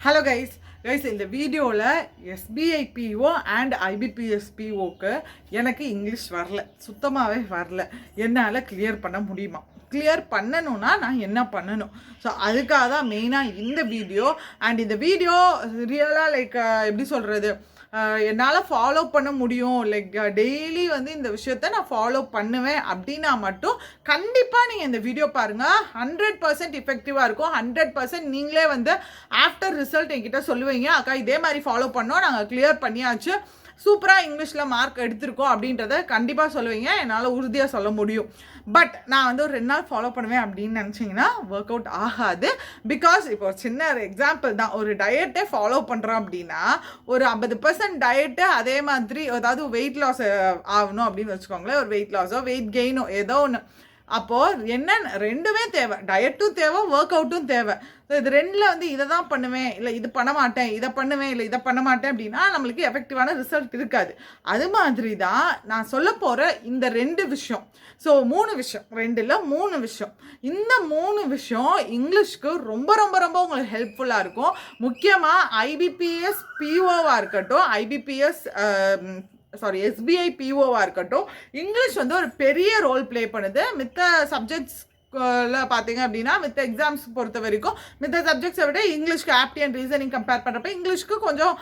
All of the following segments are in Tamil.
ஹலோ கைஸ் இந்த வீடியோவில் எஸ்பிஐ பிஓ அண்ட் ஐபிபிஎஸ் பிஓக்கு எனக்கு இங்கிலீஷ் வரல, சுத்தமாகவே வரல. என்னால் கிளியர் பண்ண முடியுமா? கிளியர் பண்ணணும்னா நான் என்ன பண்ணணும்? ஸோ அதுக்காக தான் மெயினாக இந்த வீடியோ. அண்ட் இந்த வீடியோ ரியலாக எப்படி சொல்கிறது, என்னால் ஃபாலோ பண்ண முடியும், டெய்லி இந்த விஷயத்த நான் ஃபாலோ பண்ணுவேன் அப்படின்னா மட்டும் கண்டிப்பாக நீங்கள் இந்த வீடியோ பாருங்கள். 100% எஃபெக்டிவாக இருக்கும். 100% நீங்களே ஆஃப்டர் ரிசல்ட் என்கிட்ட சொல்லுவீங்க, அக்கா இதே மாதிரி ஃபாலோ பண்ணோம், நாங்கள் கிளியர் பண்ணியாச்சு, சூப்பராக இங்கிலீஷில் மார்க் எடுத்திருக்கோம் அப்படின்றத கண்டிப்பாக சொல்லுவீங்க. என்னால் உறுதியாக சொல்ல முடியும். பட் நான் ஒரு 2 நாள் ஃபாலோ பண்ணுவேன் அப்படின்னு நினச்சிங்கன்னா ஒர்க் அவுட் ஆகாது. பிகாஸ் இப்போ ஒரு சின்ன எக்ஸாம்பிள் தான், ஒரு டயட்டே ஃபாலோ பண்ணுறோம் அப்படின்னா ஒரு 50% டயட்டு, அதே மாதிரி ஏதாவது வெயிட் லாஸ் ஆகணும் அப்படின்னு வச்சுக்கோங்களேன், ஒரு வெயிட் லாஸோ வெயிட் கெயினோ ஏதோ ஒன்று. அப்போது என்ன, ரெண்டுமே தேவை, டயட்டும் தேவை, ஒர்க் அவுட்டும் தேவை. ஸோ இது ரெண்டில் இதை தான் பண்ணுவேன், இல்லை இது பண்ண மாட்டேன், இதை பண்ணுவேன், இல்லை இதை பண்ண மாட்டேன் அப்படின்னா நம்மளுக்கு எஃபெக்டிவான ரிசல்ட் இருக்காது. அது மாதிரி தான் நான் சொல்ல போகிற இந்த 2 விஷயம். ஸோ 3 விஷயம், 2 இல்லை 3 விஷயம். இந்த 3 விஷயம் இங்கிலீஷ்க்கு ரொம்ப ரொம்ப ரொம்ப உங்களுக்கு ஹெல்ப்ஃபுல்லாக இருக்கும். முக்கியமாக ஐபிபிஎஸ் பிஓவாக இருக்கட்டும், எஸ்பிஐ பிஓவாக இருக்கட்டும், இங்கிலீஷ் ஒரு பெரிய ரோல் ப்ளே பண்ணுது. மித்த சப்ஜெக்ட்ஸ் பார்த்தீங்க அப்படின்னா மித்த எக்ஸாம்ஸ் பொறுத்த வரைக்கும் மித்த சப்ஜெக்ட்ஸை விட இங்கிலீஷ்க்கு ஆப்டி அண்ட் ரீசனிங் கம்பேர் பண்ணுறப்ப இங்கிலீஷ்க்கு கொஞ்சம்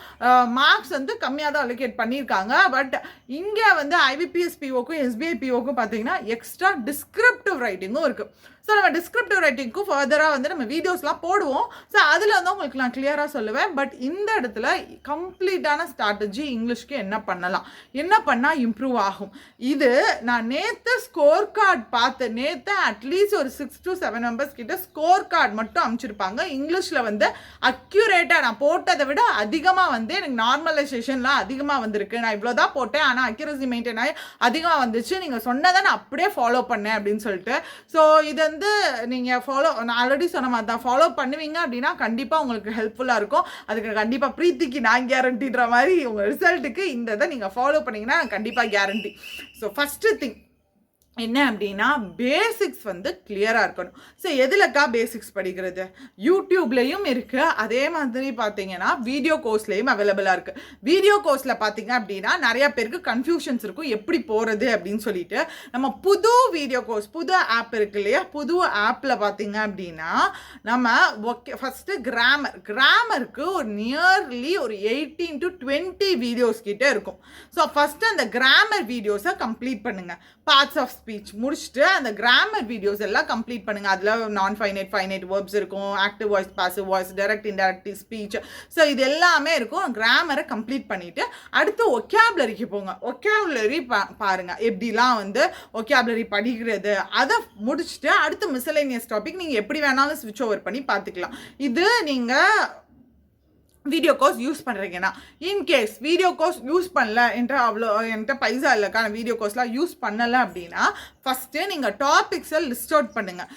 மார்க்ஸ் கம்மியாக தான் அலோகேட் பண்ணியிருக்காங்க. பட் இங்கே ஐபிபிஎஸ் பிஓக்கும் எஸ்பிஐ பிஓக்கும் பார்த்தீங்கன்னா எக்ஸ்ட்ரா டிஸ்கிரிப்டிவ் ரைட்டிங்கும் இருக்குது. ஸோ நம்ம டிஸ்கிரிப்டிவ் ரைட்டிங்க்கும் ஃபர்தராக நம்ம வீடியோஸ்லாம் போடுவோம். ஸோ அதில் உங்களுக்கு நான் கிளியராக சொல்லுவேன். பட் இந்த இடத்துல கம்ப்ளீட்டான ஸ்ட்ராட்டஜி இங்கிலீஷ்க்கு என்ன பண்ணலாம், என்ன பண்ணால் இம்ப்ரூவ் ஆகும். இது நான் நேற்று ஸ்கோர் கார்டு பார்த்து, நேற்று அட்லீஸ்ட் ஒரு 6 to 7 மெம்பர்ஸ் கிட்ட ஸ்கோர் கார்டு மட்டும் அமைச்சிருப்பாங்க. இங்கிலீஷில் அக்யூரேட்டாக நான் போட்டதை விட அதிகமாக எனக்கு நார்மலைசேஷன்லாம் அதிகமாக வந்திருக்கு. நான் இவ்வளோ தான் போட்டேன், ஆனால் அக்யூரசி மெயின்டைன் ஆகி அதிகமாக வந்துச்சு, நீங்கள் சொன்னதை நான் அப்படியே ஃபாலோ பண்ணேன் அப்படின்னு சொல்லிட்டு. ஸோ இது நீங்கள் நான் ஆல்ரெடி சொன்ன மாதிரி தான் ஃபாலோ பண்ணுவீங்க அப்படின்னா கண்டிப்பாக உங்களுக்கு ஹெல்ப்ஃபுல்லாக இருக்கும். அதுக்கு கண்டிப்பாக பிரீத்திக்கு நான் கேரண்டின்ற மாதிரி உங்கள் ரிசல்ட்டுக்கு இந்த இதை நீங்கள் ஃபாலோ பண்ணிங்கன்னா கண்டிப்பாக கேரண்டி. ஸோ ஃபஸ்ட்டு திங் என்ன அப்படின்னா, பேசிக்ஸ் கிளியராக இருக்கணும். ஸோ எதுலக்கா பேசிக்ஸ் படிக்கிறது? யூடியூப்லேயும் இருக்குது, அதே மாதிரி பார்த்தீங்கன்னா வீடியோ கோர்ஸ்லேயும் அவைலபிளாக இருக்குது. வீடியோ கோர்ஸில் பார்த்தீங்க அப்படின்னா நிறையா பேருக்கு கன்ஃபியூஷன்ஸ் இருக்கும், எப்படி போகிறது அப்படின்னு சொல்லிட்டு. நம்ம புது வீடியோ கோர்ஸ், புது ஆப் இருக்கு இல்லையா, புது ஆப்பில் பார்த்தீங்க அப்படின்னா நம்ம ஃபஸ்ட்டு கிராமருக்கு ஒரு நியர்லி ஒரு 18 to 20 வீடியோஸ் கிட்டே இருக்கும். ஸோ ஃபஸ்ட்டு அந்த கிராமர் வீடியோஸை கம்ப்ளீட் பண்ணுங்கள். பார்ட்ஸ் ஆஃப் ஸ்பீச் முடிச்சுட்டு அந்த கிராமர் வீடியோஸ் எல்லாம் கம்ப்ளீட் பண்ணுங்கள். அதில் நான் ஃபைனைட் வேர்ப்ஸ் இருக்கும், active voice, passive voice, direct indirect speech. So இது எல்லாமே இருக்கும். கிராமரை கம்ப்ளீட் பண்ணிவிட்டு அடுத்து ஒக்காபுலரிக்கு போங்க. ஒக்காபுலரி பாருங்கள், எப்படிலாம் ஒக்காபுலரி படிக்கிறது, அதை முடிச்சுட்டு அடுத்து மிஸ்சலேனியஸ் டாபிக் நீங்கள் எப்படி வேணாலும் ஸ்விட்ச் ஓவர் பண்ணி பார்த்துக்கலாம். இது நீங்கள் வீடியோ கோர்ஸ் யூஸ் பண்ணுறீங்கன்னா, இன்கேஸ் வீடியோ கோர்ஸ் யூஸ் பண்ணல என்கிட்ட பைசா இல்லைக்கா, நான் வீடியோ கோர்ஸ்லாம் யூஸ் பண்ணலை அப்படின்னா ஃபஸ்ட்டு நீங்கள் டாபிக்ஸை லிஸ்ட் அவுட் பண்ணுங்கள்.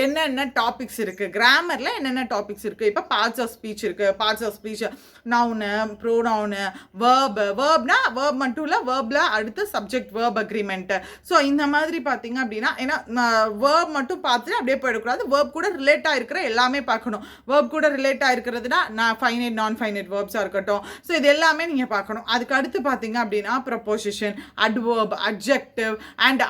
என்னென்ன டாபிக்ஸ் இருக்குது, கிராமரில் என்னென்ன டாபிக்ஸ் இருக்குது. இப்போ பார்ட்ஸ் ஆஃப் ஸ்பீச் இருக்குது. Parts of speech noun, pronoun, வேர்ப்னா வேர்ப் மட்டும் இல்லை, வேர்பில் அடுத்து சப்ஜெக்ட் வேர்ப் அக்ரிமெண்ட்டு. ஸோ இந்த மாதிரி பார்த்தீங்க அப்படின்னா, ஏன்னா வேர்ப் மட்டும் பார்த்துட்டு அப்படியே போயிடக்கூடாது, வேர்ப் கூட ரிலேட்டாக இருக்கிற எல்லாமே பார்க்கணும். வேர்ப் கூட ரிலேட்டாக இருக்கிறதுனா நான் ஃபைனைட் வேர்ப்ஸாக இருக்கட்டும். ஸோ இது எல்லாமே நீங்கள் பார்க்கணும். அதுக்கு அடுத்து பார்த்தீங்க அப்படின்னா preposition, adverb, adjective and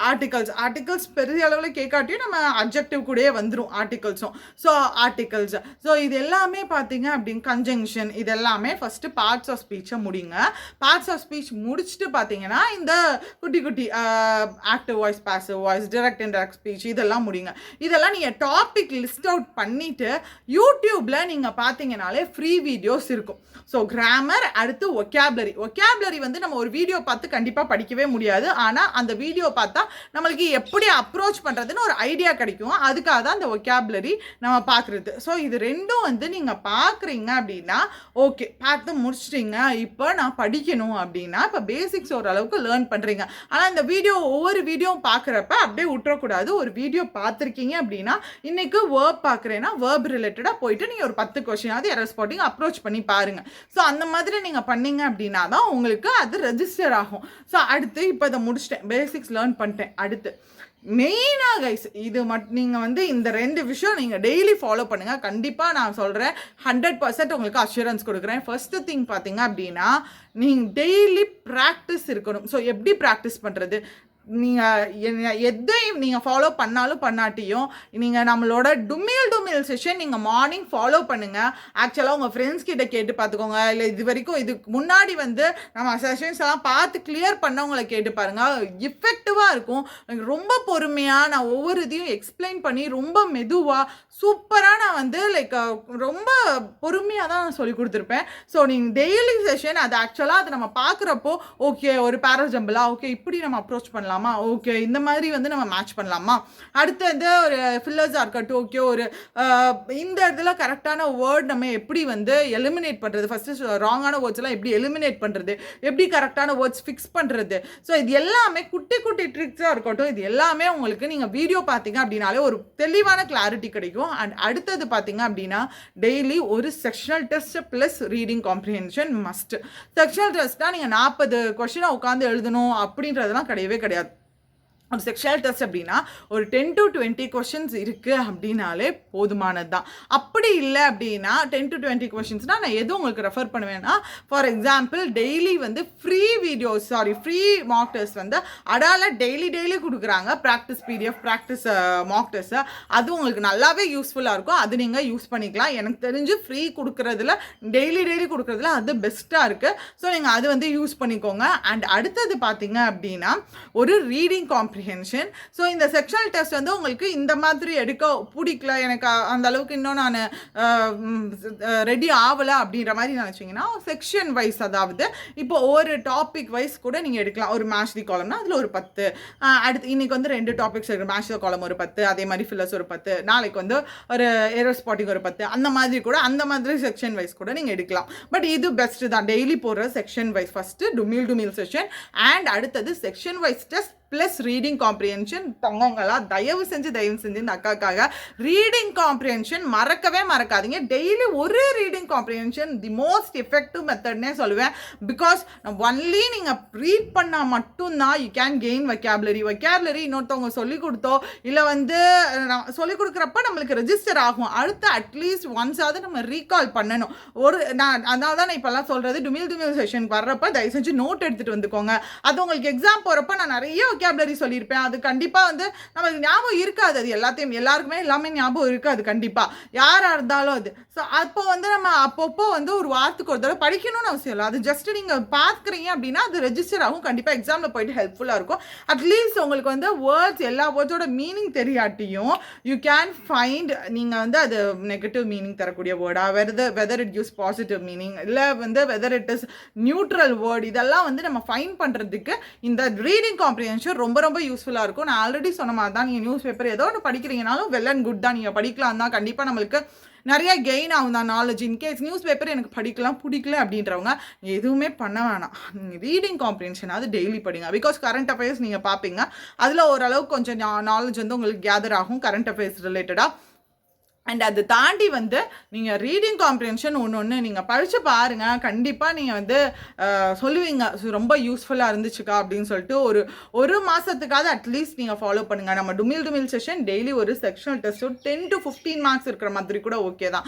articles பெரிய அளவில் கேட்காட்டியும் நம்ம அட்ஜெக்டிவ் கூடயே வந்துடும் ஆர்டிகல்ஸும். ஸோ ஆர்டிகல்ஸ், ஸோ இது எல்லாமே பார்த்தீங்க அப்படின்னு கன்ஜங்ஷன், இது எல்லாமே ஃபஸ்ட்டு பார்ட்ஸ் ஆஃப் ஸ்பீச்சை முடிங்க. பார்ட்ஸ் ஆஃப் ஸ்பீச் முடிச்சுட்டு பார்த்தீங்கன்னா இந்த குட்டி active voice, passive voice, direct indirect speech இதெல்லாம் முடிங்க. இதெல்லாம் நீங்கள் டாபிக் லிஸ்ட் அவுட் பண்ணிவிட்டு யூடியூப்பில் நீங்கள் பார்த்தீங்கனாலே ஃப்ரீ வீடியோஸ் இருக்கும். ஸோ கிராமர், அடுத்து ஒக்காபுலரி நம்ம ஒரு வீடியோ பார்த்து கண்டிப்பாக படிக்கவே முடியாது. ஆனால் அந்த வீடியோ பார்த்தா நம்மளுக்கு எப்படி அப்ரோச் பண்ணுறதுன்னு ஒரு ஐடியா கிடைக்கும். அதுக்காக தான் அந்த ஒக்காபுலரி நம்ம பார்க்குறது. ஸோ இது ரெண்டும் நீங்கள் பார்க்குறீங்க அப்படின்னா ஓகே, பார்த்து முடிச்சிட்டிங்க, இப்போ நான் படிக்கணும் அப்படின்னா இப்போ பேசிக்ஸ் ஓரளவுக்கு லேர்ன் பண்ணுறீங்க. ஆனால் இந்த ஒவ்வொரு வீடியோவும் பார்க்குறப்ப அப்படியே விட்டுறக்கூடாது. ஒரு வீடியோ பார்த்துருக்கீங்க அப்படின்னா இன்றைக்கி வேர்ப் பார்க்குறேன்னா வேர்ப் ரிலேட்டடாக போயிட்டு நீங்கள் ஒரு 10 கொஸ்டினாவது எரர் ஸ்பாட்டிங் அப்ரோச் பண்ணி பாருங்கள். ஸோ அந்த மாதிரி நீங்கள் பண்ணீங்க அப்படின்னா தான் உங்களுக்கு அது ரெஜிஸ்டர் ஆகும். ஸோ அடுத்து இப்போ இதை முடிச்சிட்டேன், பேசிக்ஸ் லேர்ன் பண்ணிட்டேன். அடுத்து மெயினாக கைஸ் இது நீங்கள் வந்து இந்த 2 விஷயம் நீங்கள் டெய்லி ஃபாலோ பண்ணுங்கள். கண்டிப்பாக நான் சொல்கிறேன் 100% உங்களுக்கு அஷூரன்ஸ் கொடுக்குறேன். ஃபர்ஸ்ட்டு திங் பார்த்தீங்க அப்படின்னா நீங்கள் டெய்லி ப்ராக்டிஸ் இருக்கணும். ஸோ எப்படி ப்ராக்டிஸ் பண்ணுறது? நீங்கள் எதையும் நீங்கள் ஃபாலோ பண்ணாலும் பண்ணாட்டியும் நீங்கள் நம்மளோட டுமில் செஷன் நீங்கள் மார்னிங் ஃபாலோ பண்ணுங்கள். ஆக்சுவலாக உங்கள் ஃப்ரெண்ட்ஸ் கிட்ட கேட்டு பார்த்துக்கோங்க. இல்லை இது வரைக்கும் இதுக்கு முன்னாடி வந்து நம்ம செஷன்ஸ் எல்லாம் பார்த்து கிளியர் பண்ணவங்களை கேட்டு பாருங்கள். எஃபெக்டிவாக இருக்கும். ரொம்ப பொறுமையாக நான் ஒவ்வொரு இதையும் எக்ஸ்பிளைன் பண்ணி ரொம்ப மெதுவாக சூப்பராக நான் வந்து லைக் ரொம்ப பொறுமையாக தான் நான் சொல்லி கொடுத்துருப்பேன். ஸோ நீங்கள் டெய்லி செஷன் அது ஆக்சுவலாக அதை நம்ம பார்க்குறப்போ ஓகே ஒரு பேராஜம்பிளா ஓகே இப்படி நம்ம அப்ரோச் பண்ணலாம், ஓகே இந்த மாதிரி வந்து நம்ம மேட்ச் பண்ணலாமா, அடுத்து வந்து ஒரு ஃபில்லர்ஸாக இருக்கட்டும், ஓகே ஒரு இந்த இடத்துல கரெக்டான வேர்ட் நம்ம எப்படி வந்து எலிமினேட் பண்ணுறது, ஃபஸ்ட்டு ராங்கான வேர்ட்ஸ் எல்லாம் எப்படி எலிமினேட் பண்ணுறது, எப்படி கரெக்டான வேர்ட்ஸ் ஃபிக்ஸ் பண்ணுறது. ஸோ இது எல்லாமே குட்டி குட்டி ட்ரிக்ஸாக இருக்கட்டும், இது எல்லாமே உங்களுக்கு நீங்கள் வீடியோ பார்த்தீங்க அப்படின்னாலே ஒரு தெளிவான கிளாரிட்டி கிடைக்கும். அண்ட் அடுத்தது பார்த்தீங்க அப்படின்னா டெய்லி ஒரு sectional test plus reading comprehension must. Sectional டெஸ்ட்னால் நீங்கள் 40 கொஸ்டினை உட்காந்து எழுதணும் அப்படின்றதெல்லாம் கிடையவே கிடையாது. ஒரு செக்ஷுவல் டெஸ்ட் அப்படின்னா ஒரு 10 to 20 கொஷின்ஸ் இருக்குது அப்படின்னாலே போதுமானது தான். அப்படி இல்லை அப்படின்னா 10 to 20 கொஷின்ஸ்னால் நான் எதுவும் உங்களுக்கு ரெஃபர் பண்ணுவேன்னா, ஃபார் எக்ஸாம்பிள் டெய்லி வந்து ஃப்ரீ மாக் டெஸ்ட் வந்து அடால டெய்லி கொடுக்குறாங்க. Practice PDF, practice mock test, அது உங்களுக்கு நல்லாவே யூஸ்ஃபுல்லாக இருக்கும். அது நீங்கள் யூஸ் பண்ணிக்கலாம். எனக்கு தெரிஞ்சு ஃப்ரீ கொடுக்குறதுல டெய்லி கொடுக்குறதுல அது பெஸ்ட்டாக இருக்குது. ஸோ நீங்கள் அது வந்து யூஸ் பண்ணிக்கோங்க. அண்ட் அடுத்தது பார்த்தீங்க அப்படின்னா ஒரு ரீடிங் காம்ப்ரிஹென்ஷன். ஸோ இந்த செக்ஷுவல் டெஸ்ட் வந்து உங்களுக்கு இந்த மாதிரி எடுக்க பிடிக்கல, எனக்கு அந்த அளவுக்கு இன்னும் நான் ரெடி ஆகலை அப்படின்ற மாதிரி நினச்சிங்கன்னா செக்ஷன் வைஸ், அதாவது இப்போ ஒரு டாபிக் வைஸ் கூட நீங்கள் எடுக்கலாம். ஒரு மேட்ச் தி காலம்னா அதில் ஒரு 10, அடுத்து இன்றைக்கி வந்து 2 டாபிக்ஸ் இருக்குது, மேட்ச் தி காலம் ஒரு 10, அதே மாதிரி ஃபில்லர்ஸ் ஒரு 10, நாளைக்கு வந்து ஒரு ஏரோ ஸ்பாட்டிங் ஒரு 10, அந்த மாதிரி கூட அந்த மாதிரி செக்ஷன் வைஸ் கூட நீங்கள் எடுக்கலாம். பட் இது பெஸ்ட்டு தான் டெய்லி போடுற செக்ஷன் வைஸ். ஃபஸ்ட்டு டுமில் செஷன் அண்ட் அடுத்தது section wise test plus reading comprehension. தங்கங்களா தயவு செஞ்சு இந்த அக்காக்காக ரீடிங் காம்ப்ரிஹென்ஷன் மறக்கவே மறக்காதீங்க. டெய்லி ஒரு reading comprehension the most effective மெத்தட்னே சொல்லுவேன். பிகாஸ் ஒன்லி நீங்கள் ரீட் பண்ணால் மட்டும்தான் யூ கேன் கெயின் வெக்காபுலரி. இன்னொருத்தவங்க சொல்லிக் கொடுத்தோ இல்லை வந்து சொல்லிக் கொடுக்குறப்ப நம்மளுக்கு ரெஜிஸ்டர் ஆகும். அடுத்து அட்லீஸ்ட் ஒன்ஸாவது நம்ம ரீகால் பண்ணணும். அதனால தான் நான் இப்போல்லாம் சொல்கிறது, டுமில் செஷனுக்கு வர்றப்ப தயவு செஞ்சு நோட் எடுத்துகிட்டு வந்துக்கோங்க. அது உங்களுக்கு எக்ஸாம் போகிறப்ப நான் நிறைய வெக்காபுலரி சொல்லியிருப்பேன். அது கண்டிப்பாக வந்து நமக்கு ஞாபகம் இருக்காது. அது எல்லாருக்குமே எல்லாமே ஞாபகம் இருக்காது கண்டிப்பாக, யாராக இருந்தாலும் அது. ஸோ அப்போ வந்து நம்ம அப்பப்போ வந்து ஒரு வாரத்துக்கு ஒரு தடவை படிக்கணும்னு அவசியம் இல்லை. அது ஜஸ்ட் நீங்கள் பார்க்குறீங்க அப்படின்னா அது ரெஜிஸ்டர் ஆகும். கண்டிப்பாக எக்ஸாமில் போயிட்டு ஹெல்ப்ஃபுல்லாக இருக்கும். அட்லீஸ்ட் உங்களுக்கு வந்து எல்லா வேர்ட்ஸோட மீனிங் தெரியாட்டியும் யூ கேன் ஃபைண்ட் நீங்கள் வந்து அது நெகட்டிவ் மீனிங் தரக்கூடிய வேர்டா, whether it use positive meaning, இல்லை வந்து whether it is neutral word, இதெல்லாம் வந்து நம்ம ஃபைண்ட் பண்ணுறதுக்கு இந்த ரீடிங் காம்ப்ரிஹென்ஷன் ரொம்ப யூஸ்ஃபுல்லாக இருக்கும். நான் ஆல்ரெடி சொன்ன மாதிரி தான், நீங்கள் நியூஸ் பேப்பர் ஏதோ ஒன்று படிக்கிறீங்கனாலும் வெல் அண்ட் குட் தான், நீங்கள் படிக்கலாம் தான். கண்டிப்பாக நம்மளுக்கு நிறைய கெயின் ஆகும் தான் நாலேஜ். இன்கேஸ் நியூஸ் பேப்பர் எனக்கு படிக்கலாம் பிடிக்கல அப்படின்றவங்க எதுவுமே பண்ண வேணாம். ரீடிங் காம்ப்ரிஹென்ஷன் அது டெய்லி படிங்க. பிகாஸ் கரண்ட் அஃபேர்ஸ் நீங்கள் பார்ப்பீங்க, அதில் ஓரளவுக்கு கொஞ்சம் நாலேஜ் வந்து உங்களுக்கு கேதர் ஆகும் கரண்ட் அஃபேர்ஸ் ரிலேட்டடாக. அண்ட் அதை தாண்டி வந்து நீங்கள் ரீடிங் காம்ப்ரிஹென்ஷன் ஒன்று நீங்கள் படித்து பாருங்கள். கண்டிப்பாக நீங்கள் வந்து சொல்லுவீங்க ரொம்ப யூஸ்ஃபுல்லாக இருந்துச்சுக்கா அப்படின்னு சொல்லிட்டு. ஒரு மாதத்துக்காவது அட்லீஸ்ட் நீங்கள் ஃபாலோ பண்ணுங்கள். நம்ம டுமில் செஷன் டெய்லி ஒரு செக்ஷனல் டெஸ்ட் 10 to 15 மார்க்ஸ் இருக்கிற மாதிரி கூட ஓகே தான்.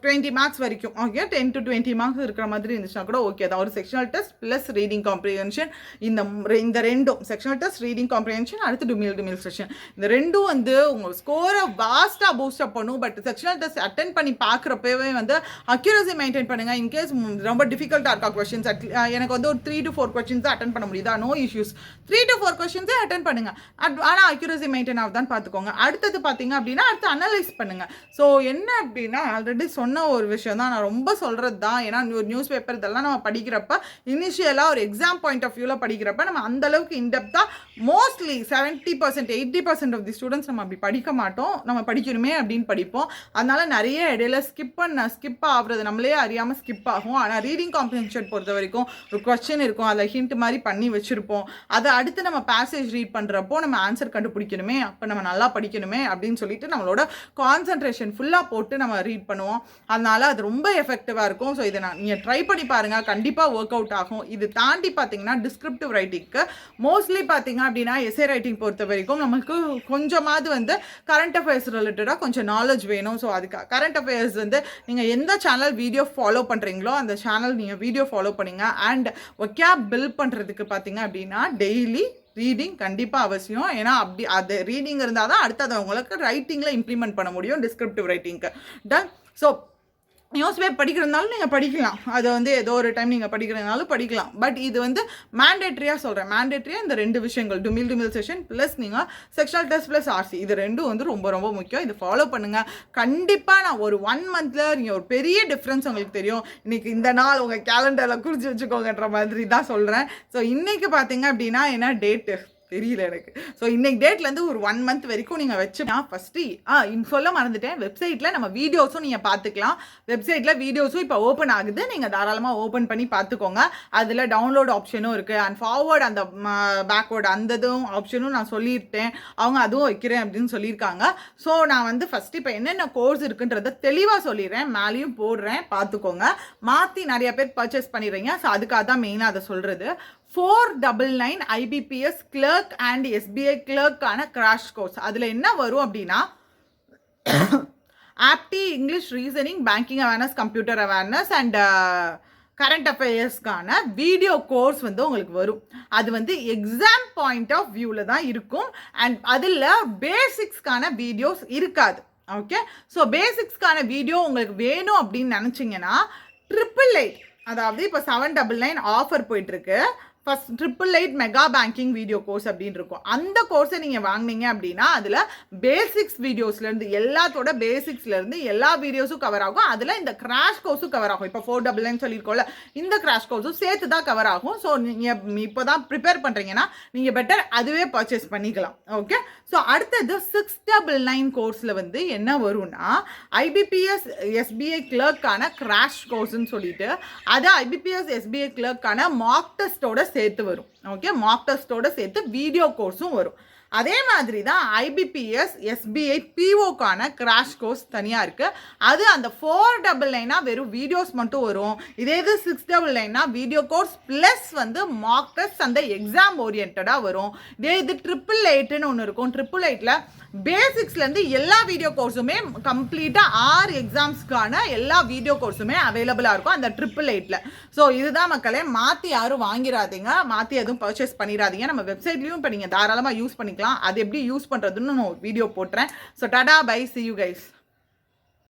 20 மார்க்ஸ் வரைக்கும் ஓகே, 10 to 20 மார்க்ஸ் இருக்கிற மாதிரி இருந்துச்சுன்னா கூட ஓகே தான். ஒரு sectional test plus reading comprehension, இந்த ரெண்டும் செக்ஷனல் டெஸ்ட் ரீடிங் காம்ப்ரிஹென்ஷன் அடுத்து டுமில் செஷன், இந்த ரெண்டும் வந்து உங்கள் ஸ்கோரை வாஸ்ட்டாக பூஸ்டப் பண்ணும். பட் செக்ஷனல் டெஸ்ட் அட்டென்ட் பண்ணி பார்க்குறப்பவே வந்து அக்யூரசி மெயின்டைன் பண்ணுங்கள். இன்கேஸ் ரொம்ப டிஃபிகல்ட்டாக இருக்கா கொஸ்டின்ஸ், எனக்கு வந்து ஒரு 3 to 4 கொஸ்டின்ஸ் அட்டன் பண்ண முடியுதா, நோ இஷ்யூஸ், 3 to 4 கொஸ்டின்ஸே அட்டன் பண்ணுங்கள். ஆனால் அக்யூரசி மெயின்டைன் ஆகுதான்னு பார்த்துக்கோங்க. அடுத்தது பார்த்தீங்க அப்படின்னா அடுத்து அனலைஸ் பண்ணுங்கள். ஸோ என்ன அப்படின்னா ஆல்ரெடி சொன்ன ஒரு விஷயம் தான், நான் ரொம்ப சொல்கிறது தான். ஏன்னா ஒரு நியூஸ் பேப்பர் இதெல்லாம் நம்ம படிக்கிறப்ப இனிஷியலாக ஒரு எக்ஸாம் பாயிண்ட் ஆஃப் வியூவில் படிக்கிறப்ப நம்ம அந்தளவுக்கு இன்டெப்த்தாக மோஸ்ட்லி 70% 80% ஆஃப் தி ஸ்டூடெண்ட்ஸ் நம்ம அப்படி படிக்க மாட்டோம். நம்ம படிக்கணுமே அப்படின்னு படிப்போம். இருப்போம். அதனால நிறைய இடையில ஸ்கிப் ஆகுறது நம்மளே அறியாமல் ஸ்கிப் ஆகும். ஆனால் ரீடிங் காம்ப்ரிஹென்ஷன் பொறுத்த வரைக்கும் ஒரு கொஸ்டின் இருக்கும், அதில் ஹிண்ட் மாதிரி பண்ணி வச்சுருப்போம். அதை அடுத்து நம்ம பேசேஜ் ரீட் பண்ணுறப்போ நம்ம ஆன்சர் கண்டுபிடிக்கணுமே, அப்போ நம்ம நல்லா படிக்கணுமே அப்படின்னு சொல்லிட்டு நம்மளோட கான்சன்ட்ரேஷன் ஃபுல்லாக போட்டு நம்ம ரீட் பண்ணுவோம். அதனால அது ரொம்ப எஃபெக்டிவாக இருக்கும். ஸோ இதை நீங்கள் ட்ரை பண்ணி பாருங்கள், கண்டிப்பாக ஒர்க் அவுட் ஆகும். இது தாண்டி பார்த்தீங்கன்னா டிஸ்கிரிப்டிவ் ரைட்டிங்க்கு மோஸ்ட்லி பார்த்தீங்க அப்படின்னா எஸ்ஏ ரைட்டிங் பொறுத்த வரைக்கும் நமக்கு கொஞ்சமாவது வந்து கரண்ட் அஃபேர்ஸ் ரிலேட்டடாக கொஞ்சம் நாலேஜ் வேணும். ஸோ அதுக்கு கரண்ட் அஃபேர்ஸ் வந்து நீங்கள் எந்த சேனல் வீடியோ ஃபாலோ பண்ணுறீங்களோ அந்த சேனல் நீங்கள் வீடியோ ஃபாலோ பண்ணுங்க. அண்ட் ஒக்கேப் பில்ட் பண்ணுறதுக்கு பார்த்தீங்க அப்படின்னா டெய்லி ரீடிங் கண்டிப்பாக அவசியம். ஏன்னா அப்படி அது ரீடிங் இருந்தால் தான் அடுத்தது உங்களுக்கு ரைட்டிங்கில் இம்ப்ளிமெண்ட் பண்ண முடியும் டிஸ்கிரிப்டிவ் ரைட்டிங்க்கு. டன். ஸோ நியூஸ் பேப்பர் படிக்கிறதுனாலும் நீங்கள் படிக்கலாம், அதை வந்து ஏதோ ஒரு டைம் நீங்கள் படிக்கிறதுனாலும் படிக்கலாம். பட் இது வந்து மேண்டேட்ரியாக சொல்கிறேன். மேண்டேட்ரியாக இந்த 2 விஷயங்கள் டுமில் செஷன் ப்ளஸ் நீங்கள் செக்ஷுவல் டெஸ்ட் ப்ளஸ் ஆர்சி இது 2 வந்து ரொம்ப ரொம்ப முக்கியம். இது ஃபாலோ பண்ணுங்கள். கண்டிப்பாக நான் ஒரு 1 மந்தில் நீங்கள் ஒரு பெரிய டிஃப்ரென்ஸ் உங்களுக்கு தெரியும். இன்றைக்கி இந்த நாள் உங்கள் கேலண்டரில் குறித்து வச்சுக்கோங்கன்ற மாதிரி தான் சொல்கிறேன். ஸோ இன்றைக்கி பார்த்தீங்க அப்படின்னா என்ன டேட்டு தெரியல எனக்கு. ஸோ இன்னைக்கு டேட்லேருந்து ஒரு 1 மந்த் வரைக்கும் நீங்கள் வச்சு நான் ஃபஸ்ட்டு சொல்ல மறந்துட்டேன், வெப்சைட்டில் நம்ம வீடியோஸும் நீங்கள் பார்த்துக்கலாம். வெப்சைட்டில் வீடியோஸும் இப்போ ஓப்பன் ஆகுது, நீங்கள் தாராளமாக ஓப்பன் பண்ணி பார்த்துக்கோங்க. அதில் டவுன்லோட் ஆப்ஷனும் இருக்குது அண்ட் ஃபார்வர்ட் அந்த பேக்வேர்டு அந்த இதுவும் ஆப்ஷனும் நான் சொல்லியிருட்டேன். அவங்க அதுவும் வைக்கிறேன் அப்படின்னு சொல்லியிருக்காங்க. ஸோ நான் வந்து ஃபஸ்ட்டு இப்போ என்னென்ன கோர்ஸ் இருக்குன்றத தெளிவாக சொல்லிடுறேன், மேலேயும் போடுறேன், பார்த்துக்கோங்க. மாற்றி நிறைய பேர் பர்ச்சேஸ் பண்ணிடுறீங்க. ஸோ அதுக்காக தான் மெயினாக அதை சொல்கிறது. 499 IBPS கிளர்க் அண்ட் SBI கிளர்க்கான கிராஷ் கோர்ஸ். அதில் என்ன வரும் அப்படின்னா ஆப்டி, English, reasoning, banking awareness, computer awareness and current அஃபேர்ஸ்க்கான வீடியோ கோர்ஸ் வந்து உங்களுக்கு வரும். அது வந்து எக்ஸாம் பாயிண்ட் ஆஃப் வியூவில் தான் இருக்கும். அண்ட் அதில் பேசிக்ஸ்க்கான வீடியோஸ் இருக்காது. ஓகே, ஸோ பேசிக்ஸ்க்கான வீடியோ உங்களுக்கு வேணும் அப்படின்னு நினச்சிங்கன்னா 888, அதாவது இப்போ 799 ஆஃபர் போயிட்டுருக்கு. First 888 mega banking video course அப்படின்னு இருக்கும். அந்த கோர்ஸை நீங்கள் வாங்கினீங்க அப்படின்னா அதில் பேசிக்ஸ் வீடியோஸ்லேருந்து எல்லாத்தோட பேசிக்ஸ்லேருந்து எல்லா வீடியோஸும் கவர் ஆகும். அதில் இந்த கிராஷ் கோர்ஸும் கவர் ஆகும். இப்போ 499 சொல்லியிருக்கோம்ல, இந்த கிராஷ் கோர்ஸும் சேர்த்து தான் கவர் ஆகும். ஸோ நீங்கள் இப்போ தான் ப்ரிப்பேர் பண்ணுறீங்கன்னா நீங்கள் பெட்டர் அதுவே பர்ச்சேஸ் பண்ணிக்கலாம். ஓகே, ஸோ அடுத்தது 699 கோர்ஸில் வந்து என்ன வரும்னா IBPS SBI கிளர்க்கான கிராஷ் கோர்ஸ்ன்னு சொல்லிட்டு அது IBPS SBI கிளர்க்கான மார்க் டெஸ்ட்டோட சேர்த்து வரும். ஓகே, மார்க் டெஸ்ட்டோட சேர்த்து வீடியோ கோர்ஸும் வரும். அதே மாதிரி தான் IBPS SBI POக்கான கிராஷ் கோர்ஸ் தனியாக இருக்குது. அது அந்த 499 வெறும் வீடியோஸ் மட்டும் வரும். இதே இது 699 வீடியோ கோர்ஸ் ப்ளஸ் வந்து மார்க் டெஸ்ட் அந்த எக்ஸாம் ஓரியன்டாக வரும். இதே இது 888ன்னு ஒன்று இருக்கும். 888ல் பேசிக்ஸ்லேருந்து எல்லா வீடியோ கோர்ஸுமே கம்ப்ளீட்டாக 6 எக்ஸாம்ஸ்க்கான எல்லா வீடியோ கோர்ஸுமே அவைலபிளாக இருக்கும் அந்த 888ல். ஸோ இதுதான் மக்களே, மாற்றி யாரும் வாங்கிடாதீங்க, மாற்றி எதுவும் பர்ச்சேஸ் பண்ணிடாதீங்க. நம்ம வெப்சைட்லேயும் இப்போ நீங்கள் தாராளமாக யூஸ் பண்ணிக்கலாம். அது எப்படி யூஸ் பண்ணுறதுன்னு நான் வீடியோ போட்டுறேன். So tata bye, see you guys.